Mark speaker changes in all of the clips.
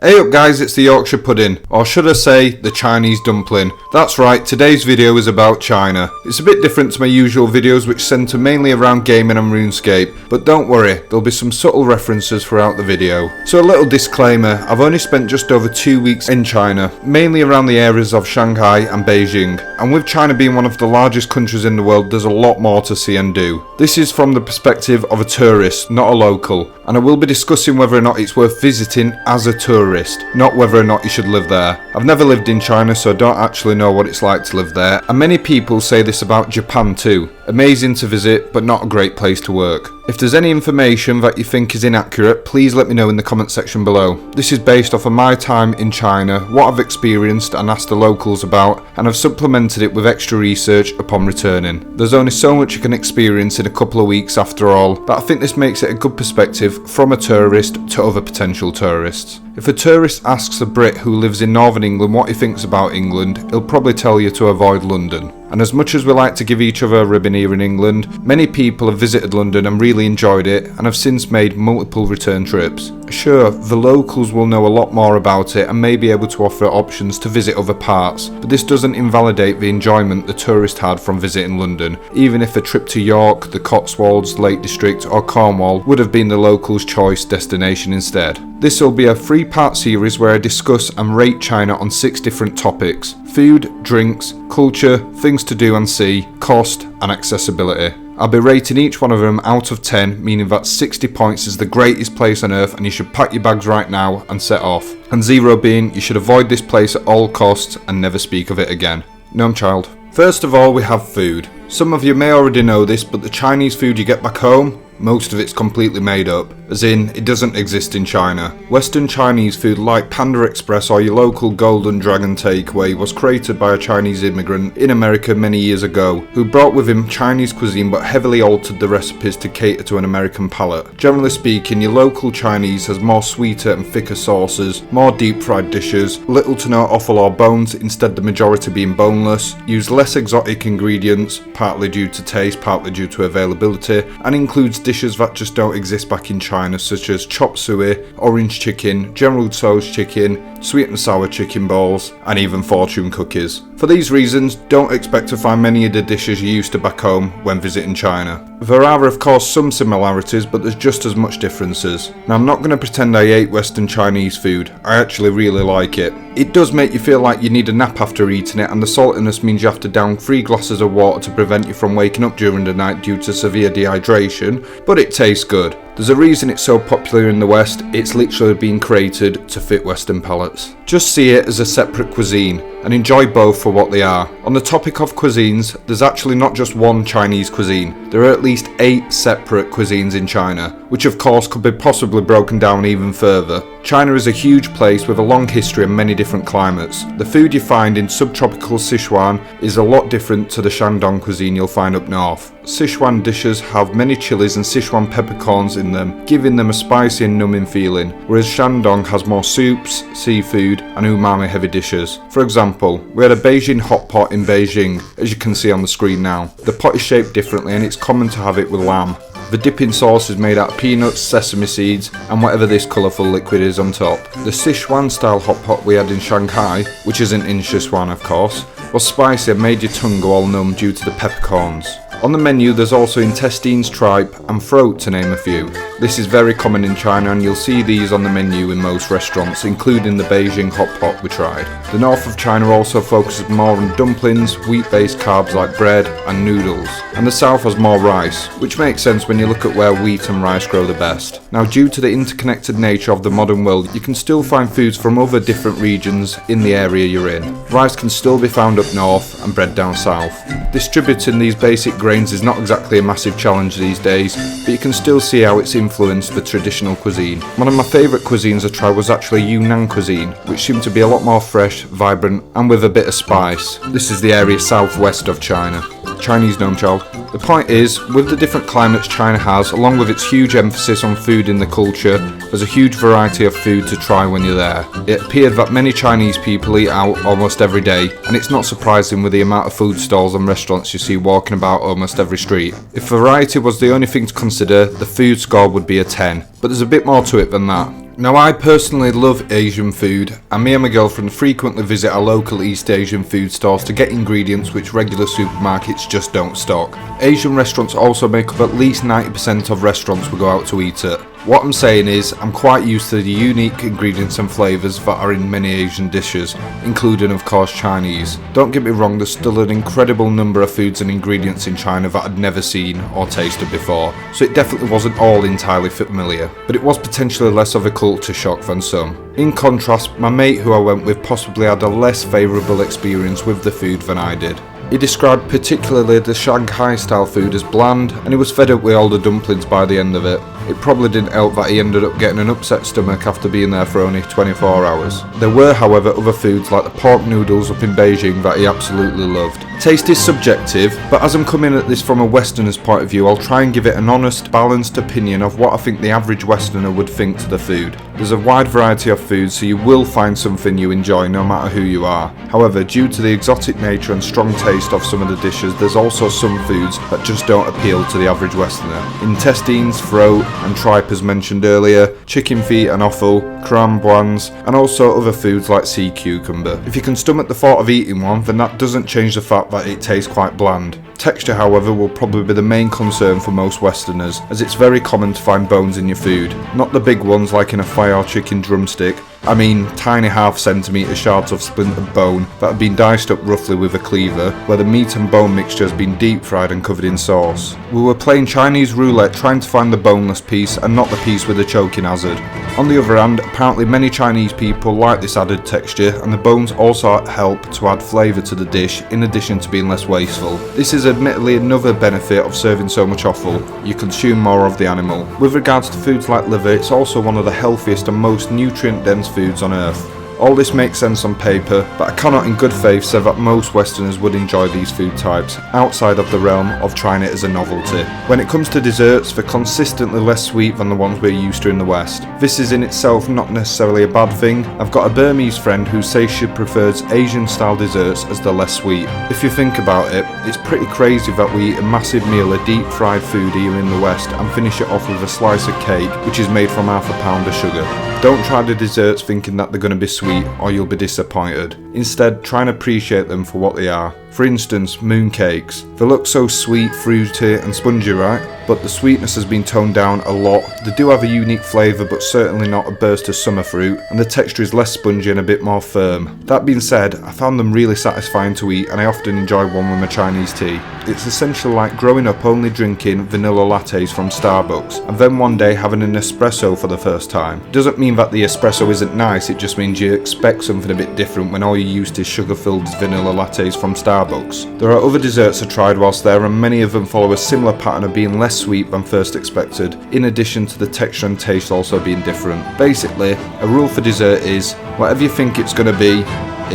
Speaker 1: Hey up guys, it's the Yorkshire pudding, or should I say, the Chinese dumpling. That's right, today's video is about China. It's a bit different to my usual videos which centre mainly around gaming and RuneScape, but don't worry, there'll be some subtle references throughout the video. So a little disclaimer, I've only spent just over 2 weeks in China, mainly around the areas of Shanghai and Beijing, and with China being one of the largest countries in the world, there's a lot more to see and do. This is from the perspective of a tourist, not a local, and I will be discussing whether or not it's worth visiting as a tourist, not whether or not you should live there. I've never lived in China, so I don't actually know what it's like to live there, and many people say this about Japan too. Amazing to visit, but not a great place to work. If there's any information that you think is inaccurate, please let me know in the comment section below. This is based off of my time in China, what I've experienced and asked the locals about, and I've supplemented it with extra research upon returning. There's only so much you can experience in a couple of weeks after all, but I think this makes it a good perspective from a tourist to other potential tourists. If a tourist asks a Brit who lives in Northern England what he thinks about England, he'll probably tell you to avoid London. And as much as we like to give each other a ribbon here in England, many people have visited London and really enjoyed it and have since made multiple return trips. Sure, the locals will know a lot more about it and may be able to offer options to visit other parts, but this doesn't invalidate the enjoyment the tourist had from visiting London, even if a trip to York, the Cotswolds, Lake District or Cornwall would have been the locals' choice destination instead. This will be a 3-part series where I discuss and rate China on 6 different topics: food, drinks, culture, things to do and see, cost and accessibility. I'll be rating each one of them out of 10, meaning that 60 points is the greatest place on earth and you should pack your bags right now and set off, and 0 being you should avoid this place at all costs and never speak of it again. No, child. First of all, we have food. Some of you may already know this, but the Chinese food you get back home, most of it's completely made up, as in, it doesn't exist in China. Western Chinese food like Panda Express or your local Golden Dragon takeaway was created by a Chinese immigrant in America many years ago, who brought with him Chinese cuisine but heavily altered the recipes to cater to an American palate. Generally speaking, your local Chinese has more sweeter and thicker sauces, more deep fried dishes, little to no offal or bones, instead the majority being boneless, use less exotic ingredients, partly due to taste, partly due to availability, and includes dishes that just don't exist back in China, such as chop suey, orange chicken, General Tso's chicken, sweet and sour chicken balls, and even fortune cookies. For these reasons, don't expect to find many of the dishes you used to back home when visiting China. There are of course some similarities, but there's just as much differences. Now I'm not going to pretend I hate Western Chinese food, I actually really like it. It does make you feel like you need a nap after eating it, and the saltiness means you have to down 3 glasses of water to prevent you from waking up during the night due to severe dehydration, but it tastes good. There's a reason it's so popular in the West, it's literally been created to fit Western palates. Just see it as a separate cuisine, and enjoy both for what they are. On the topic of cuisines, there's actually not just one Chinese cuisine, there are at least 8 separate cuisines in China, which of course could be possibly broken down even further. China is a huge place with a long history and many different climates. The food you find in subtropical Sichuan is a lot different to the Shandong cuisine you'll find up north. Sichuan dishes have many chilies and Sichuan peppercorns in them, giving them a spicy and numbing feeling, whereas Shandong has more soups, seafood and umami heavy dishes. For example, we had a Beijing hot pot in Beijing, as you can see on the screen now. The pot is shaped differently and it's common to have it with lamb. The dipping sauce is made out of peanuts, sesame seeds and whatever this colourful liquid is on top. The Sichuan style hot pot we had in Shanghai, which isn't in Sichuan of course, was spicy and made your tongue go all numb due to the peppercorns. On the menu there's also intestines, tripe and throat to name a few. This is very common in China and you'll see these on the menu in most restaurants, including the Beijing hot pot we tried. The north of China also focuses more on dumplings, wheat-based carbs like bread and noodles, and the south has more rice, which makes sense when you look at where wheat and rice grow the best. Now due to the interconnected nature of the modern world, you can still find foods from other different regions in the area you're in. Rice can still be found up north and bread down south. Distributing these basic grains is not exactly a massive challenge these days, but you can still see how it's influenced the traditional cuisine. One of my favourite cuisines I tried was actually Yunnan cuisine, which seemed to be a lot more fresh, vibrant and with a bit of spice. This is the area southwest of China. Chinese gnome child. The point is, with the different climates China has, along with its huge emphasis on food in the culture, there's a huge variety of food to try when you're there. It appeared that many Chinese people eat out almost every day, and it's not surprising with the amount of food stalls and restaurants you see walking about almost every street. If variety was the only thing to consider, the food score would be a 10, but there's a bit more to it than that. Now, I personally love Asian food, and me and my girlfriend frequently visit our local East Asian food stores to get ingredients which regular supermarkets just don't stock. Asian restaurants also make up at least 90% of restaurants we go out to eat at. What I'm saying is, I'm quite used to the unique ingredients and flavours that are in many Asian dishes, including of course Chinese. Don't get me wrong, there's still an incredible number of foods and ingredients in China that I'd never seen or tasted before, so it definitely wasn't all entirely familiar, but it was potentially less of a culture shock than some. In contrast, my mate who I went with possibly had a less favourable experience with the food than I did. He described particularly the Shanghai style food as bland, and he was fed up with all the dumplings by the end of it. It probably didn't help that he ended up getting an upset stomach after being there for only 24 hours. There were however other foods like the pork noodles up in Beijing that he absolutely loved. Taste is subjective, but as I'm coming at this from a Westerner's point of view, I'll try and give it an honest, balanced opinion of what I think the average Westerner would think to the food. There's a wide variety of foods, so you will find something you enjoy no matter who you are. However, due to the exotic nature and strong taste of some of the dishes, there's also some foods that just don't appeal to the average Westerner. Intestines, throat and tripe as mentioned earlier, chicken feet and offal, crambuans, and also other foods like sea cucumber. If you can stomach the thought of eating one, then that doesn't change the fact that it tastes quite bland. Texture, however, will probably be the main concern for most Westerners, as it's very common to find bones in your food. Not the big ones like in a fire chicken drumstick, I mean tiny half-centimetre shards of splintered bone that have been diced up roughly with a cleaver, where the meat and bone mixture has been deep fried and covered in sauce. We were playing Chinese roulette trying to find the boneless piece and not the piece with the choking hazard. On the other hand, apparently many Chinese people like this added texture, and the bones also help to add flavour to the dish in addition to being less wasteful. This is admittedly another benefit of serving so much offal: you consume more of the animal. With regards to foods like liver, it's also one of the healthiest and most nutrient dense foods on earth. All this makes sense on paper, but I cannot in good faith say that most Westerners would enjoy these food types, outside of the realm of trying it as a novelty. When it comes to desserts, they're consistently less sweet than the ones we're used to in the West. This is in itself not necessarily a bad thing. I've got a Burmese friend who says she prefers Asian style desserts as they're less sweet. If you think about it, it's pretty crazy that we eat a massive meal of deep fried food here in the West and finish it off with a slice of cake which is made from half a pound of sugar. Don't try the desserts thinking that they're going to be sweet or you'll be disappointed. Instead, try and appreciate them for what they are. For instance, mooncakes. They look so sweet, fruity and spongy, right? But the sweetness has been toned down a lot. They do have a unique flavour, but certainly not a burst of summer fruit, and the texture is less spongy and a bit more firm. That being said, I found them really satisfying to eat, and I often enjoy one with my Chinese tea. It's essentially like growing up only drinking vanilla lattes from Starbucks, and then one day having an espresso for the first time. It doesn't mean that the espresso isn't nice, it just means you expect something a bit different when all you used is sugar-filled vanilla lattes from Starbucks. There are other desserts I tried whilst there, and many of them follow a similar pattern of being less sweet than first expected, in addition to the texture and taste also being different. Basically, a rule for dessert is, whatever you think it's going to be,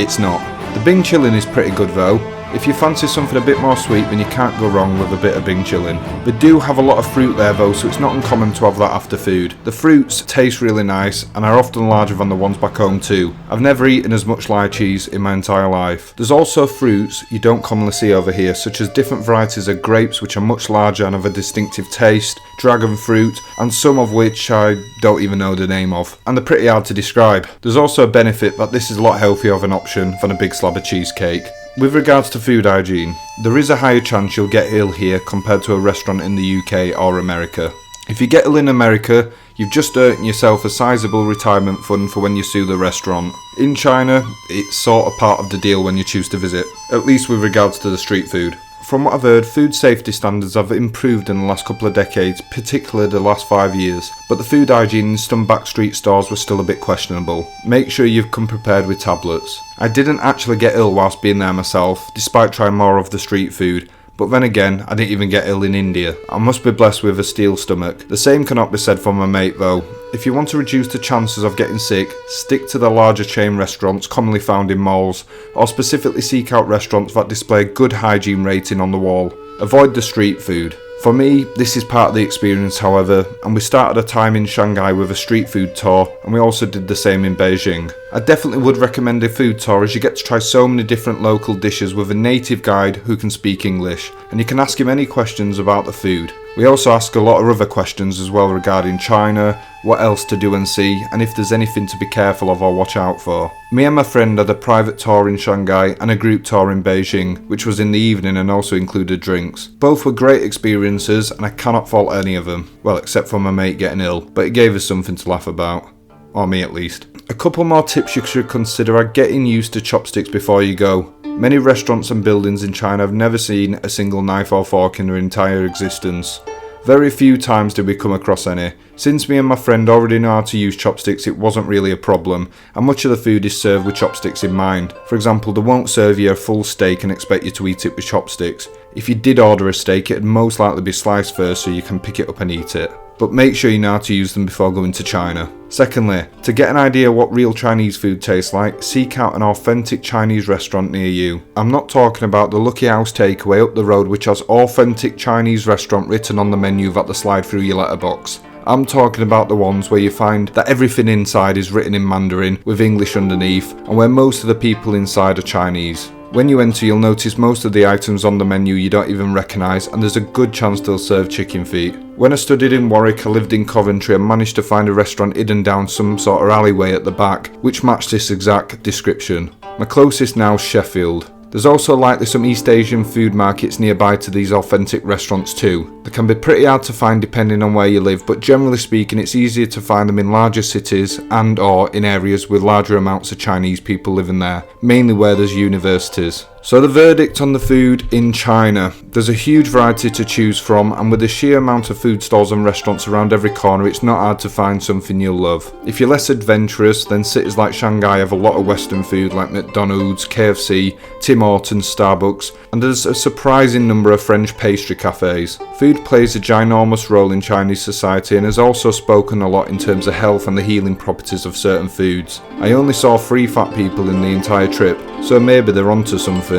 Speaker 1: it's not. The Bing chillin is pretty good though. If you fancy something a bit more sweet, then you can't go wrong with a bit of Bing chillin. They do have a lot of fruit there though, so it's not uncommon to have that after food. The fruits taste really nice and are often larger than the ones back home too. I've never eaten as much lychees in my entire life. There's also fruits you don't commonly see over here, such as different varieties of grapes which are much larger and have a distinctive taste, dragon fruit, and some of which I don't even know the name of, and they're pretty hard to describe. There's also a benefit that this is a lot healthier of an option than a big slab of cheesecake. With regards to food hygiene, there is a higher chance you'll get ill here compared to a restaurant in the UK or America. If you get ill in America, you've just earned yourself a sizable retirement fund for when you sue the restaurant. In China, it's sort of part of the deal when you choose to visit, at least with regards to the street food. From what I've heard, food safety standards have improved in the last couple of decades, particularly the last 5 years, but the food hygiene in some backstreet stores was still a bit questionable. Make sure you've come prepared with tablets. I didn't actually get ill whilst being there myself, despite trying more of the street food, but then again, I didn't even get ill in India. I must be blessed with a steel stomach. The same cannot be said for my mate though. If you want to reduce the chances of getting sick, stick to the larger chain restaurants commonly found in malls, or specifically seek out restaurants that display a good hygiene rating on the wall. Avoid the street food. For me, this is part of the experience however, and we started a time in Shanghai with a street food tour, and we also did the same in Beijing. I definitely would recommend a food tour as you get to try so many different local dishes with a native guide who can speak English, and you can ask him any questions about the food. We also ask a lot of other questions as well regarding China, what else to do and see, and if there's anything to be careful of or watch out for. Me and my friend had a private tour in Shanghai and a group tour in Beijing, which was in the evening and also included drinks. Both were great experiences and I cannot fault any of them. Well, except for my mate getting ill, but it gave us something to laugh about. Or me at least. A couple more tips you should consider are getting used to chopsticks before you go. Many restaurants and buildings in China have never seen a single knife or fork in their entire existence. Very few times did we come across any. Since me and my friend already know how to use chopsticks, it wasn't really a problem, and much of the food is served with chopsticks in mind. For example, they won't serve you a full steak and expect you to eat it with chopsticks. If you did order a steak, it'd most likely be sliced first so you can pick it up and eat it. But make sure you know how to use them before going to China. Secondly, to get an idea what real Chinese food tastes like, seek out an authentic Chinese restaurant near you. I'm not talking about the Lucky House takeaway up the road which has authentic Chinese restaurant written on the menu that they slide through your letterbox. I'm talking about the ones where you find that everything inside is written in Mandarin with English underneath, and where most of the people inside are Chinese. When you enter, you'll notice most of the items on the menu you don't even recognise, and there's a good chance they'll serve chicken feet. When I studied in Warwick, I lived in Coventry and managed to find a restaurant hidden down some sort of alleyway at the back, which matched this exact description. My closest now is Sheffield. There's also likely some East Asian food markets nearby to these authentic restaurants too. They can be pretty hard to find depending on where you live, but generally speaking it's easier to find them in larger cities and or in areas with larger amounts of Chinese people living there, mainly where there's universities. So the verdict on the food in China. There's a huge variety to choose from, and with the sheer amount of food stalls and restaurants around every corner, it's not hard to find something you'll love. If you're less adventurous, then cities like Shanghai have a lot of Western food like McDonald's, KFC, Tim Hortons, Starbucks, and there's a surprising number of French pastry cafes. Food plays a ginormous role in Chinese society and has also spoken a lot in terms of health and the healing properties of certain foods. I only saw 3 fat people in the entire trip, so maybe they're onto something.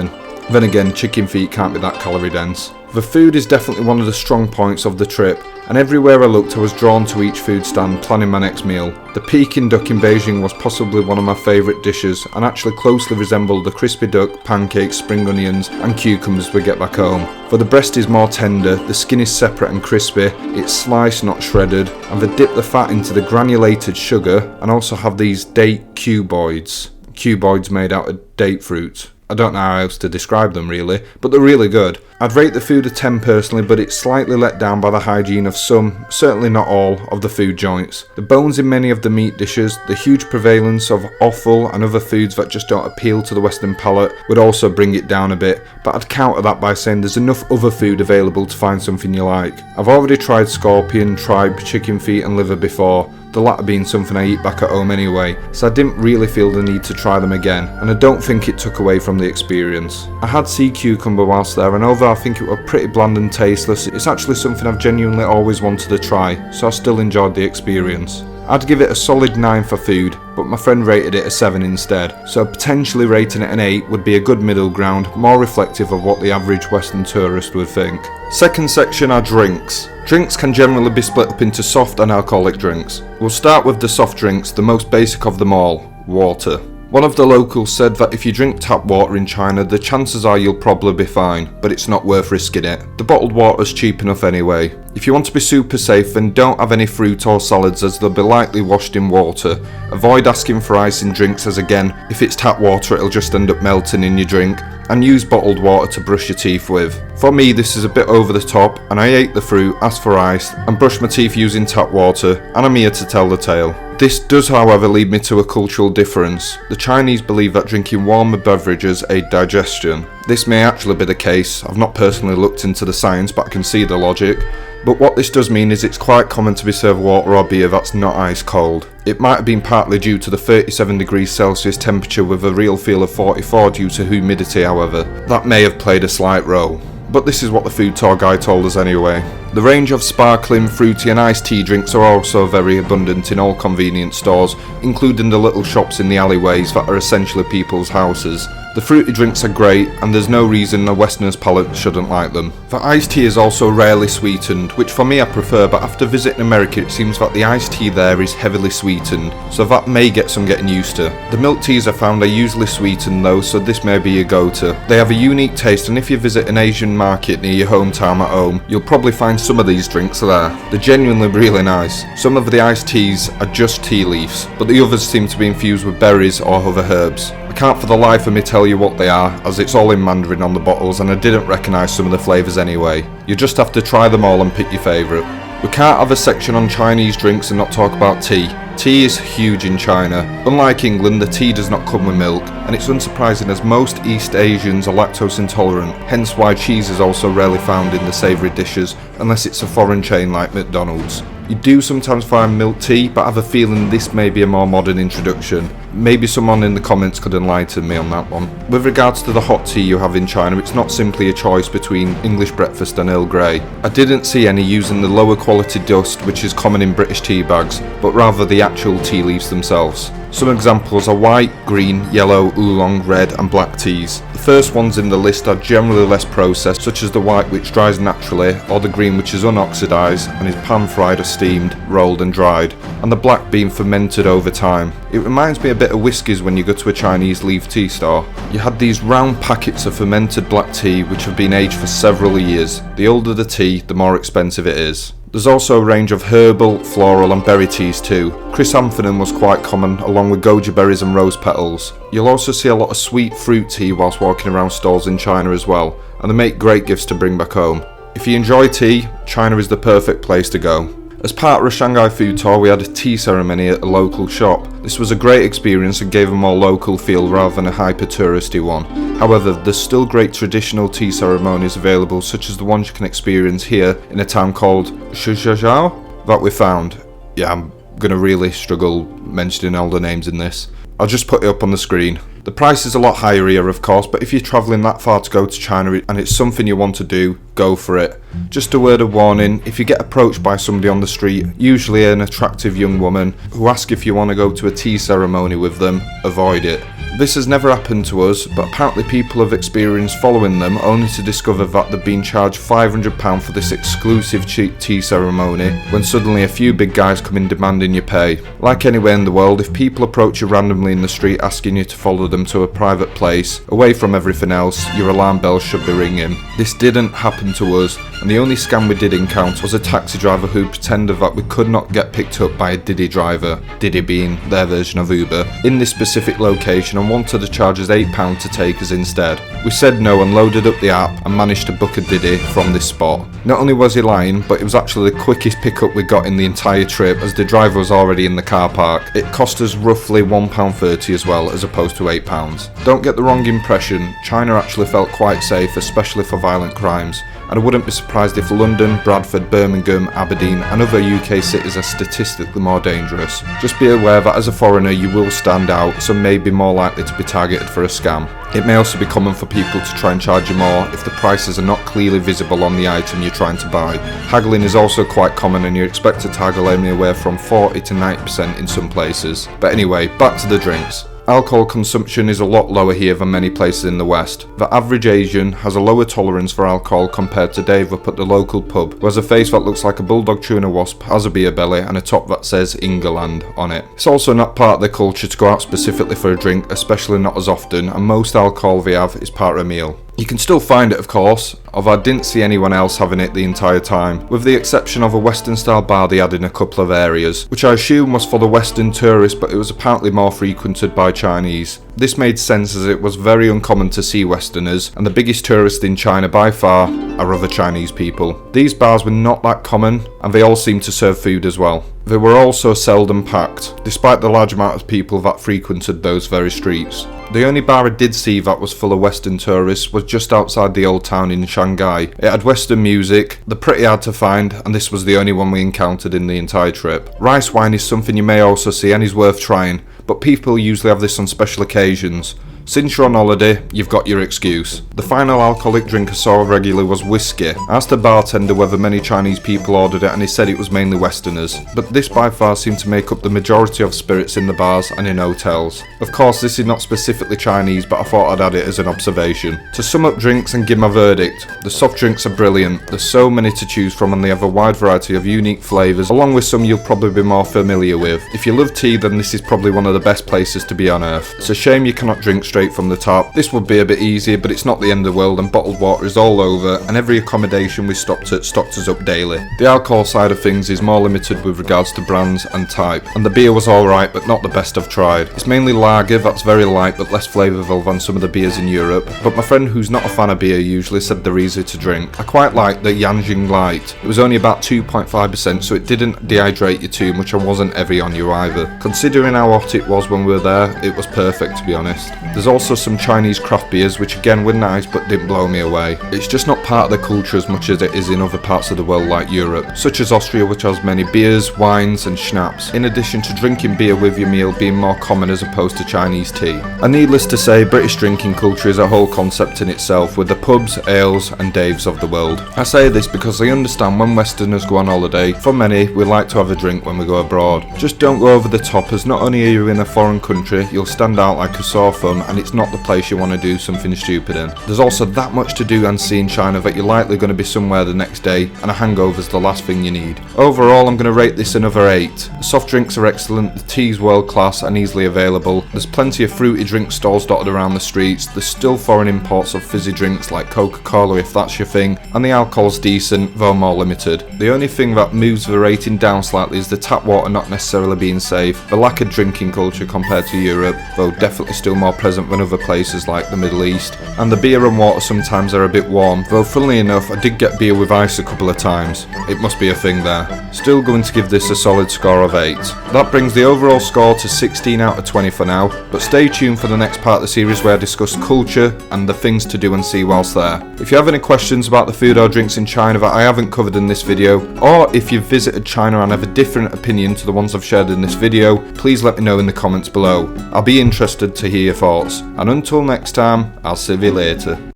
Speaker 1: Then again, chicken feet can't be that calorie dense. The food is definitely one of the strong points of the trip, and everywhere I looked I was drawn to each food stand planning my next meal. The Peking duck in Beijing was possibly one of my favourite dishes and actually closely resembled the crispy duck, pancakes, spring onions and cucumbers we get back home. For the breast is more tender, the skin is separate and crispy, it's sliced not shredded, and they dip the fat into the granulated sugar and also have these date cuboids. Cuboids made out of date fruit. I don't know how else to describe them really, but they're really good. I'd rate the food a 10 personally, but it's slightly let down by the hygiene of some, certainly not all, of the food joints. The bones in many of the meat dishes, the huge prevalence of offal and other foods that just don't appeal to the Western palate would also bring it down a bit, but I'd counter that by saying there's enough other food available to find something you like. I've already tried scorpion, tripe, chicken feet and liver before, the latter being something I eat back at home anyway, so I didn't really feel the need to try them again, and I don't think it took away from the experience. I had sea cucumber whilst there, and although I think it was pretty bland and tasteless, it's actually something I've genuinely always wanted to try, so I still enjoyed the experience. I'd give it a solid 9 for food, but my friend rated it a 7 instead, so potentially rating it an 8 would be a good middle ground, more reflective of what the average Western tourist would think. Second section are drinks. Drinks can generally be split up into soft and alcoholic drinks. We'll start with the soft drinks, the most basic of them all, water. One of the locals said that if you drink tap water in China, the chances are you'll probably be fine, but it's not worth risking it. The bottled water's cheap enough anyway. If you want to be super safe, then don't have any fruit or salads as they'll be likely washed in water. Avoid asking for ice in drinks as again, if it's tap water it'll just end up melting in your drink, and use bottled water to brush your teeth with. For me this is a bit over the top, and I ate the fruit, asked for ice, and brushed my teeth using tap water, and I'm here to tell the tale. This does however lead me to a cultural difference. The Chinese believe that drinking warmer beverages aid digestion. This may actually be the case, I've not personally looked into the science but I can see the logic. But what this does mean is it's quite common to be served water or beer that's not ice cold. It might have been partly due to the 37 degrees Celsius temperature with a real feel of 44 due to humidity however. That may have played a slight role. But this is what the food tour guide told us anyway. The range of sparkling, fruity and iced tea drinks are also very abundant in all convenience stores, including the little shops in the alleyways that are essentially people's houses. The fruity drinks are great, and there's no reason a Westerner's palate shouldn't like them. The iced tea is also rarely sweetened, which for me I prefer, but after visiting America it seems that the iced tea there is heavily sweetened, so that may get some getting used to. The milk teas I found are usually sweetened though, so this may be your go-to. They have a unique taste, and if you visit an Asian market near your hometown at home, you'll probably find some of these drinks there. They're genuinely really nice. Some of the iced teas are just tea leaves, but the others seem to be infused with berries or other herbs. I can't for the life of me tell you what they are, as it's all in Mandarin on the bottles and I didn't recognise some of the flavours anyway. You just have to try them all and pick your favourite. We can't have a section on Chinese drinks and not talk about tea. Tea is huge in China. Unlike England, the tea does not come with milk, and it's unsurprising as most East Asians are lactose intolerant, hence why cheese is also rarely found in the savoury dishes unless it's a foreign chain like McDonald's. You do sometimes find milk tea, but I have a feeling this may be a more modern introduction. Maybe someone in the comments could enlighten me on that one. With regards to the hot tea you have in China, it's not simply a choice between English breakfast and Earl Grey. I didn't see any using the lower quality dust which is common in British tea bags, but rather the actual tea leaves themselves. Some examples are white, green, yellow, oolong, red and black teas. The first ones in the list are generally less processed, such as the white which dries naturally, or the green which is unoxidised and is pan-fried or steamed, rolled and dried, and the black being fermented over time. It reminds me a bit of whiskies when you go to a Chinese leaf tea store. You had these round packets of fermented black tea which have been aged for several years. The older the tea, the more expensive it is. There's also a range of herbal, floral and berry teas too. Chrysanthemum was quite common, along with goji berries and rose petals. You'll also see a lot of sweet fruit tea whilst walking around stalls in China as well, and they make great gifts to bring back home. If you enjoy tea, China is the perfect place to go. As part of a Shanghai food tour, we had a tea ceremony at a local shop. This was a great experience and gave a more local feel rather than a hyper-touristy one. However, there's still great traditional tea ceremonies available, such as the ones you can experience here in a town called Sichuan that we found. Yeah, I'm gonna really struggle mentioning all the names in this. I'll just put it up on the screen. The price is a lot higher here, of course, but if you're travelling that far to go to China and it's something you want to do, go for it. Just a word of warning, if you get approached by somebody on the street, usually an attractive young woman, who asks if you want to go to a tea ceremony with them, avoid it. This has never happened to us, but apparently people have experienced following them only to discover that they've been charged £500 for this exclusive tea ceremony when suddenly a few big guys come in demanding you pay. Like anywhere in the world, if people approach you randomly in the street asking you to follow them to a private place, away from everything else, your alarm bells should be ringing. This didn't happen to us, and the only scam we did encounter was a taxi driver who pretended that we could not get picked up by a Didi driver, Didi being their version of Uber, in this specific location and wanted to charge us £8 to take us instead. We said no and loaded up the app and managed to book a Didi from this spot. Not only was he lying, but it was actually the quickest pickup we got in the entire trip, as the driver was already in the car park. It cost us roughly £1.30 as well, as opposed to £8. Don't get the wrong impression, China actually felt quite safe, especially for violent crimes. And I wouldn't be surprised if London, Bradford, Birmingham, Aberdeen and other UK cities are statistically more dangerous. Just be aware that as a foreigner you will stand out, so may be more likely to be targeted for a scam. It may also be common for people to try and charge you more if the prices are not clearly visible on the item you're trying to buy. Haggling is also quite common and you're expected to haggle anywhere from 40 to 90% in some places. But anyway, back to the drinks. Alcohol consumption is a lot lower here than many places in the West. The average Asian has a lower tolerance for alcohol compared to Dave up at the local pub, who has a face that looks like a bulldog chewing a wasp, has a beer belly and a top that says England on it. It's also not part of their culture to go out specifically for a drink, especially not as often, and most alcohol they have is part of a meal. You can still find it, of course, although I didn't see anyone else having it the entire time, with the exception of a Western style bar they had in a couple of areas, which I assume was for the Western tourists, but it was apparently more frequented by Chinese. This made sense as it was very uncommon to see Westerners, and the biggest tourists in China by far are other Chinese people. These bars were not that common, and they all seemed to serve food as well. They were also seldom packed, despite the large amount of people that frequented those very streets. The only bar I did see that was full of Western tourists was just outside the old town in Shanghai. It had Western music, they're pretty hard to find, and this was the only one we encountered in the entire trip. Rice wine is something you may also see and is worth trying, but people usually have this on special occasions. Since you're on holiday, you've got your excuse. The final alcoholic drink I saw regularly was whiskey. I asked the bartender whether many Chinese people ordered it and he said it was mainly Westerners, but this by far seemed to make up the majority of spirits in the bars and in hotels. Of course, this is not specifically Chinese, but I thought I'd add it as an observation. To sum up drinks and give my verdict, the soft drinks are brilliant. There's so many to choose from and they have a wide variety of unique flavours, along with some you'll probably be more familiar with. If you love tea, then this is probably one of the best places to be on earth. It's a shame you cannot drink straight straight from the tap. This would be a bit easier, but it's not the end of the world, and bottled water is all over, and every accommodation we stopped at stocked us up daily. The alcohol side of things is more limited with regards to brands and type, and the beer was alright, but not the best I've tried. It's mainly lager that's very light but less flavourful than some of the beers in Europe, but my friend who's not a fan of beer usually said they're easy to drink. I quite liked the Hygiene light. It was only about 2.5%, so it didn't dehydrate you too much and wasn't heavy on you either. Considering how hot it was when we were there, it was perfect to be honest. There's also some Chinese craft beers which again were nice but didn't blow me away. It's just not part of the culture as much as it is in other parts of the world like Europe, such as Austria, which has many beers, wines and schnapps, in addition to drinking beer with your meal being more common as opposed to Chinese tea. And needless to say, British drinking culture is a whole concept in itself, with the pubs, ales and Daves of the world. I say this because I understand when Westerners go on holiday, for many we like to have a drink when we go abroad. Just don't go over the top, as not only are you in a foreign country, you'll stand out like a sore thumb, and it's not the place you want to do something stupid in. There's also that much to do and see in China that you're likely going to be somewhere the next day, and a hangover's the last thing you need. Overall, I'm going to rate this another 8. The soft drinks are excellent, the tea's world class and easily available. There's plenty of fruity drink stalls dotted around the streets. There's still foreign imports of fizzy drinks like Coca-Cola if that's your thing, and the alcohol's decent, though more limited. The only thing that moves the rating down slightly is the tap water not necessarily being safe, the lack of drinking culture compared to Europe, though definitely still more present than other places like the Middle East, and the beer and water sometimes are a bit warm, though funnily enough I did get beer with ice a couple of times. It must be a thing there. Still going to give this a solid score of 8. That brings the overall score to 16 out of 20 for now, but stay tuned for the next part of the series where I discuss culture and the things to do and see whilst there. If you have any questions about the food or drinks in China that I haven't covered in this video, or if you've visited China and have a different opinion to the ones I've shared in this video, please let me know in the comments below. I'll be interested to hear your thoughts, and until next time, I'll see you later.